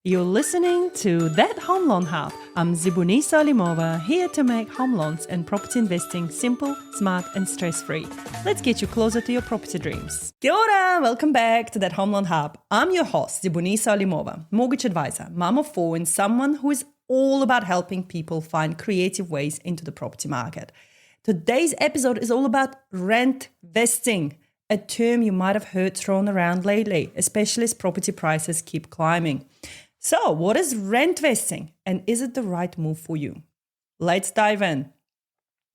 You're listening to That Home Loan Hub. I'm Zibuni Salimova, here to make home loans and property investing simple, smart and stress-free. Let's get you closer to your property dreams. Kia ora, welcome back to That Home Loan Hub. I'm your host, Zibuni Salimova, mortgage advisor, mom of four and someone who is all about helping people find creative ways into the property market. Today's episode is all about rentvesting, a term you might have heard thrown around lately, especially as property prices keep climbing. So, what is rentvesting and is it the right move for you? Let's dive in.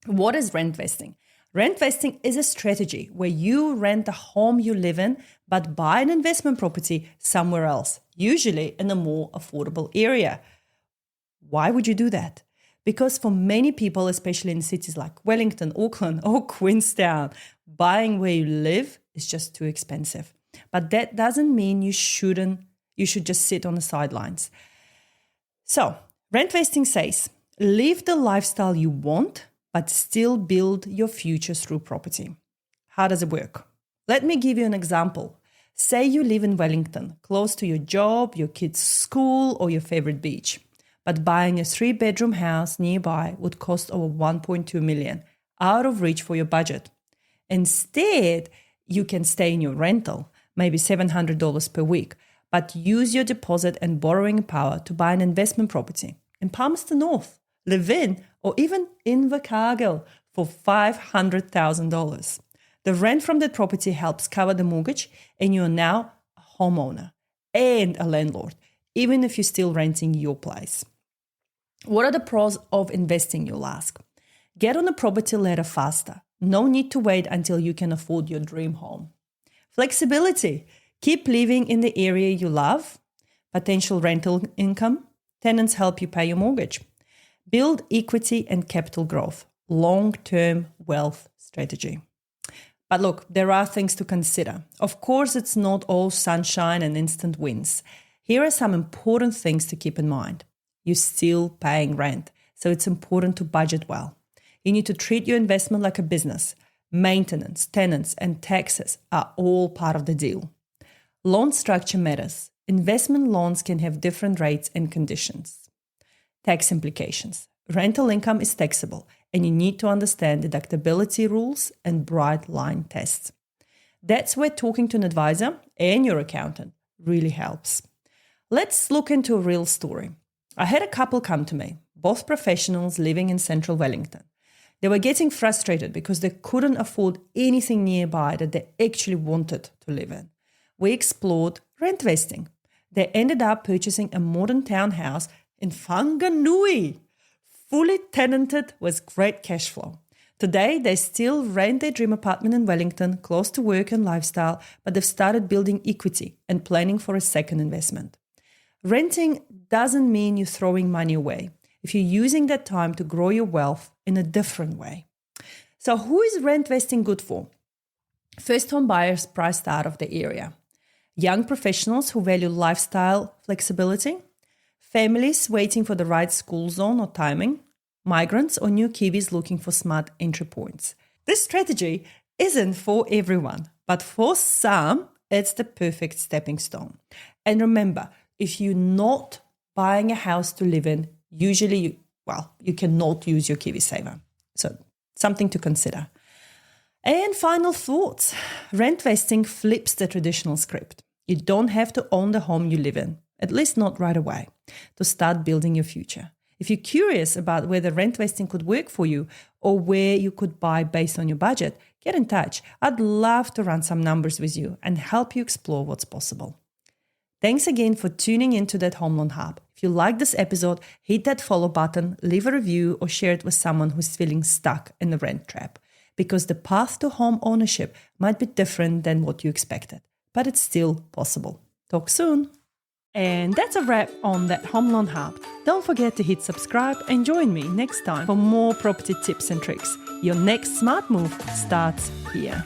What is rentvesting? Rentvesting is a strategy where you rent the home you live in but buy an investment property somewhere else, usually in a more affordable area. Why would you do that? Because for many people, especially in cities like Wellington, Auckland or Queenstown, buying where you live is just too expensive. But that doesn't mean you should just sit on the sidelines. So, rentvesting says, live the lifestyle you want, but still build your future through property. How does it work? Let me give you an example. Say you live in Wellington, close to your job, your kids' school, or your favorite beach. But buying a 3-bedroom house nearby would cost over 1.2 million, out of reach for your budget. Instead, you can stay in your rental, maybe $700 per week, but use your deposit and borrowing power to buy an investment property in Palmerston North, Levin, or even Invercargill for $500,000. The rent from that property helps cover the mortgage, and you are now a homeowner and a landlord, even if you're still renting your place. What are the pros of investing, you'll ask? Get on the property ladder faster. No need to wait until you can afford your dream home. Flexibility. Keep living in the area you love. Potential rental income. Tenants help you pay your mortgage. Build equity and capital growth. Long-term wealth strategy. But look, there are things to consider. Of course, it's not all sunshine and instant wins. Here are some important things to keep in mind. You're still paying rent, so it's important to budget well. You need to treat your investment like a business. Maintenance, tenants, and taxes are all part of the deal. Loan structure matters. Investment loans can have different rates and conditions. Tax implications. Rental income is taxable, and you need to understand deductibility rules and bright line tests. That's where talking to an advisor and your accountant really helps. Let's look into a real story. I had a couple come to me, both professionals living in central Wellington. They were getting frustrated because they couldn't afford anything nearby that they actually wanted to live in. We explored rentvesting. They ended up purchasing a modern townhouse in Whanganui, fully tenanted with great cash flow. Today, they still rent their dream apartment in Wellington, close to work and lifestyle, but they've started building equity and planning for a second investment. Renting doesn't mean you're throwing money away if you're using that time to grow your wealth in a different way. So who is rentvesting good for? First home buyers priced out of the area. Young professionals who value lifestyle flexibility. Families waiting for the right school zone or timing. Migrants or new Kiwis looking for smart entry points. This strategy isn't for everyone, but for some, it's the perfect stepping stone. And remember, if you're not buying a house to live in, usually, you cannot use your KiwiSaver. So something to consider. And final thoughts. Rentvesting flips the traditional script. You don't have to own the home you live in, at least not right away, to start building your future. If you're curious about whether rentvesting could work for you or where you could buy based on your budget, get in touch. I'd love to run some numbers with you and help you explore what's possible. Thanks again for tuning into That Home Loan Hub. If you like this episode, hit that follow button, leave a review, or share it with someone who's feeling stuck in the rent trap. Because the path to home ownership might be different than what you expected, but it's still possible. Talk soon. And that's a wrap on That Home Loan Hub. Don't forget to hit subscribe and join me next time for more property tips and tricks. Your next smart move starts here.